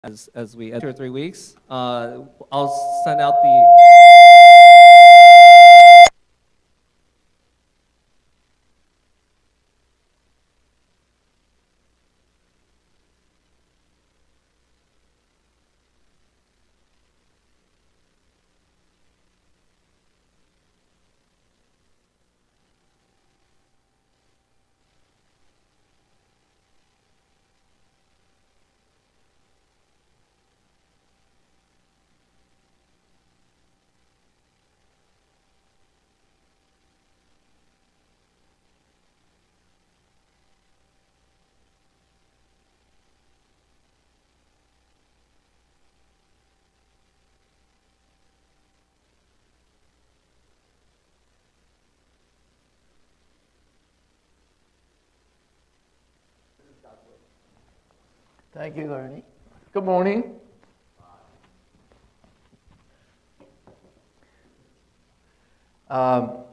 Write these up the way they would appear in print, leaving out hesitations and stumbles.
as we 2 or 3 weeks. I'll send out the. Thank you, Ernie. Good morning. Um,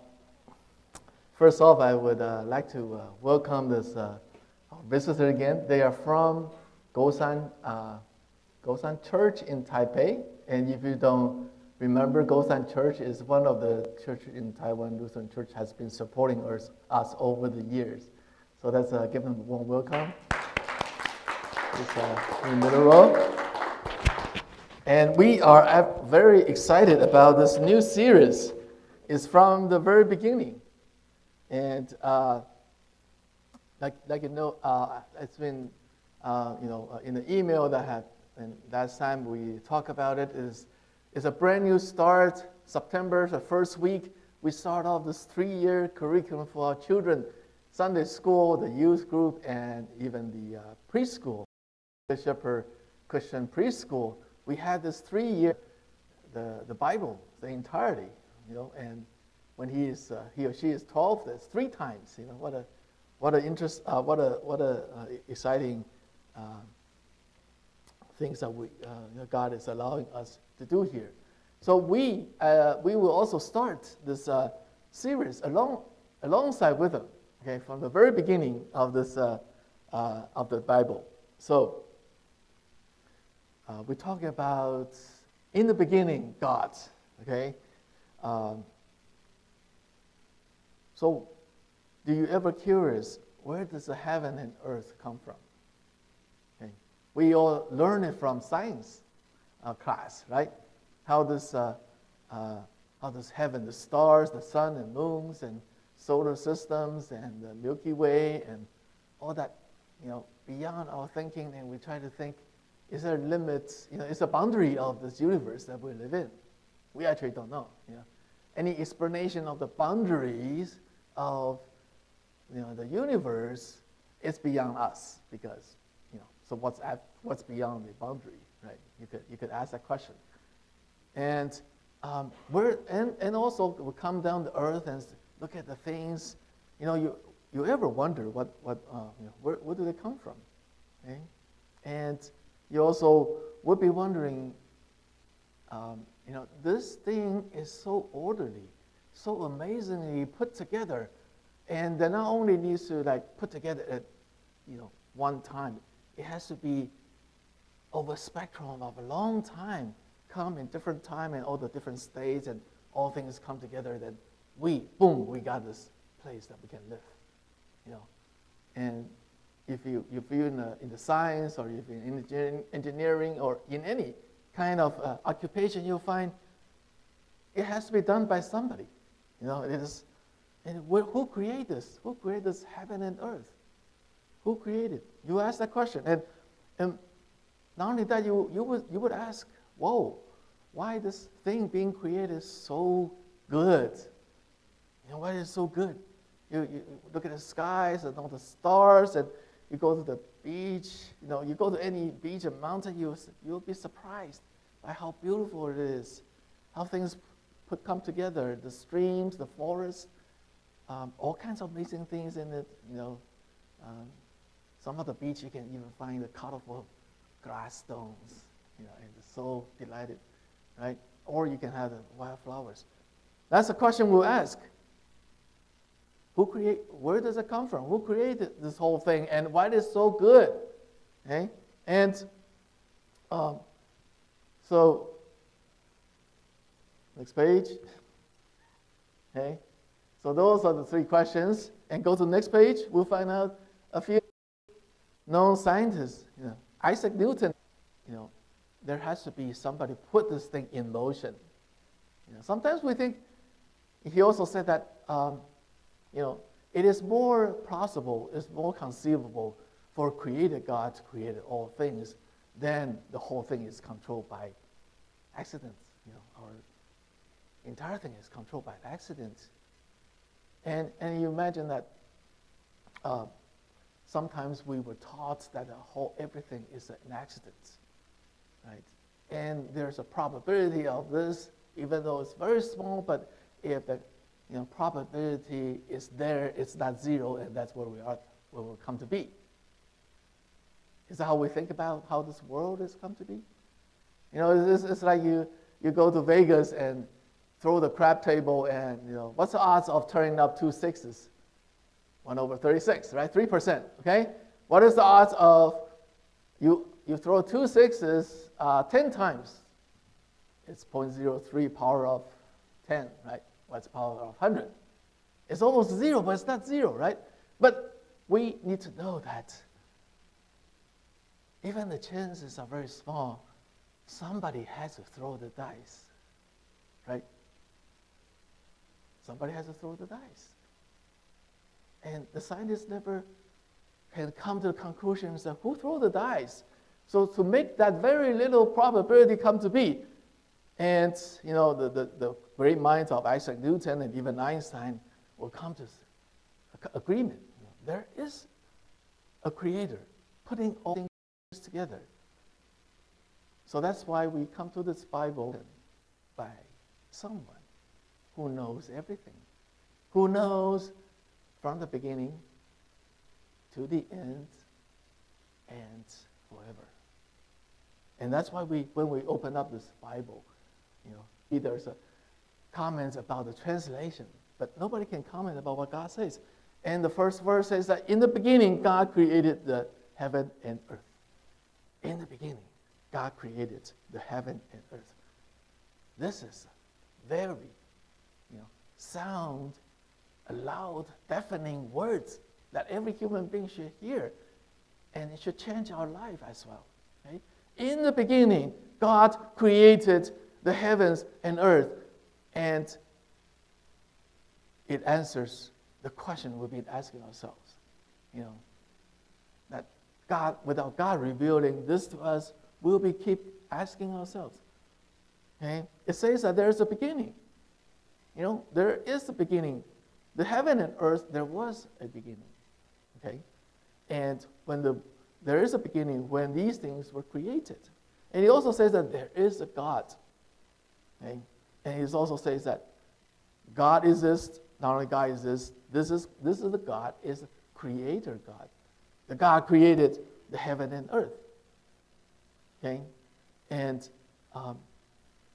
First off, I would like to welcome this our visitor again. They are from Gosan Church in Taipei. And if you don't remember, Gosan Church is one of the churches in Taiwan. Lutheran Church has been supporting us over the years. So let's give them a warm welcome. In the middle row. And we are very excited about this new series. It's from the very beginning. And like you know, it's been in the email that I had, and last time we talked about it, is a brand new start. September, the first week, we start off this 3-year curriculum for our children, Sunday school, the youth group, and even the preschool. Shepherd Christian Preschool, we had this 3-year, the Bible, the entirety, and when he or she is 12, that's 3 times. What a exciting things that God is allowing us to do here. So we will also start this series alongside with them, okay, from the very beginning of this of the Bible. So. We're talking about, in the beginning, God, okay? So, do you ever curious, where does the heaven and earth come from? Okay. We all learn it from science class, right? How does heaven, the stars, the sun and moons and solar systems and the Milky Way and all that, beyond our thinking, and we try to think, is there limits? It's a boundary of this universe that we live in. We actually don't know. Any explanation of the boundaries of the universe is beyond us, because so what's beyond the boundary, right? You could ask that question. And and also we come down to earth and look at the things. You ever wonder where do they come from? Okay? And you also would be wondering, this thing is so orderly, so amazingly put together, and that not only needs to put together at one time, it has to be over a spectrum of a long time, come in different time and all the different states, and all things come together. Then we got this place that we can live, and. If you're in the science, or if you're in engineering, or in any kind of occupation, you'll find it has to be done by somebody. It is. And who created this? Who created this heaven and earth? Who created? You ask that question, and not only that, you would ask, whoa, why this thing being created is so good? Why is it so good? You look at the skies and all the stars, and you go to the beach, you go to any beach or mountain, you'll be surprised by how beautiful it is, how things come together, the streams, the forests, all kinds of amazing things in it. Some of the beach you can even find the colorful grass stones, and it's so delighted, right? Or you can have the wildflowers. That's a question we'll ask. Where does it come from? Who created this whole thing, and why is it so good? Okay? And Um, so, next page. Okay. So those are the three questions. And go to the next page. We'll find out a few known scientists. Isaac Newton. There has to be somebody put this thing in motion. Sometimes we think. He also said that it is more possible, it's more conceivable for created God to create all things than the whole thing is controlled by accidents. Our entire thing is controlled by accidents. And you imagine that sometimes we were taught that everything is an accident, right? And there's a probability of this, even though it's very small, but if the probability is there, it's not zero, and that's where we'll come to be. Is that how we think about how this world has come to be? It's like you go to Vegas and throw the crap table, and what's the odds of turning up 2 6s? 1/36, right? 3%. Okay. What is the odds of you throw 2 6s 10 times? It's 0.03 power of 10, right? What's the power of 100? It's almost zero, but it's not zero, right? But we need to know that even the chances are very small. Somebody has to throw the dice, right? Somebody has to throw the dice. And the scientists never can come to the conclusions of who threw the dice. So to make that very little probability come to be, and the great minds of Isaac Newton and even Einstein will come to agreement. There is a creator putting all things together. So that's why we come to this Bible by someone who knows everything, who knows from the beginning to the end and forever. And that's why when we open up this Bible, there's a comments about the translation, but nobody can comment about what God says. And the first verse says that in the beginning, God created the heaven and earth. In the beginning, God created the heaven and earth. This is very, sound, loud, deafening words that every human being should hear, and it should change our life as well. Okay? In the beginning, God created the heavens and earth, and it answers the question we've been asking ourselves. That God, without God revealing this to us, we'll keep asking ourselves. Okay? It says that there is a beginning. There is a beginning. The heaven and earth, there was a beginning. Okay? And there is a beginning when these things were created. And he also says that there is a God. Okay? And he also says that God exists. Not only God exists, this is the God, is the creator God. The God created the heaven and earth. Okay? And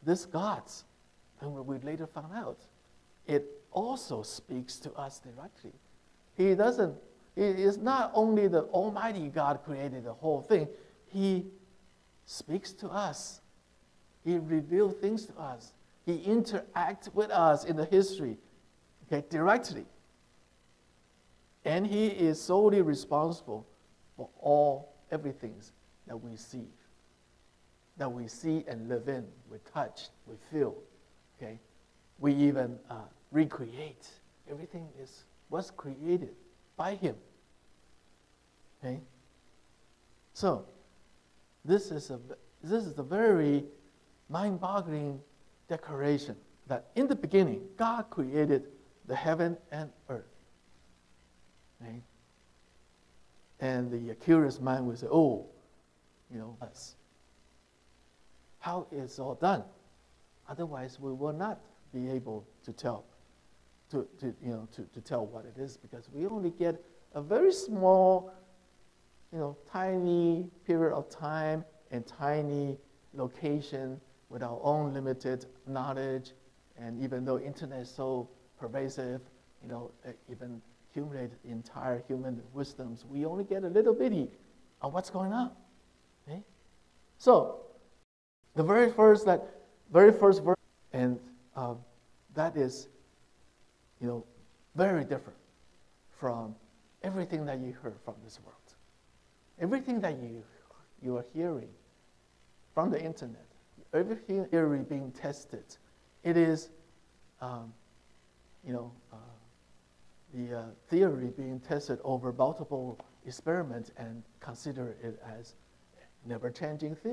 this God, and we later found out, it also speaks to us directly. He is not only the Almighty God created the whole thing, he speaks to us. He reveals things to us. He interacts with us in the history, directly. And he is solely responsible for everything that we see and live in, we touch, we feel. Okay? We even recreate. Everything was created by him. Okay? So, this is a very mind-boggling declaration that in the beginning, God created the heaven and earth. Okay? And the curious mind will say, us. How is all done? Otherwise, we will not be able to tell what it is, because we only get a very small, tiny period of time and tiny location with our own limited knowledge. And even though internet is so pervasive, even accumulate entire human wisdoms, we only get a little bitty of what's going on. Okay? So The very first verse, and that is, very different from everything that you heard from this world. Everything that you are hearing from the internet, every theory being tested, it is, the theory being tested over multiple experiments and consider it as never-changing theory.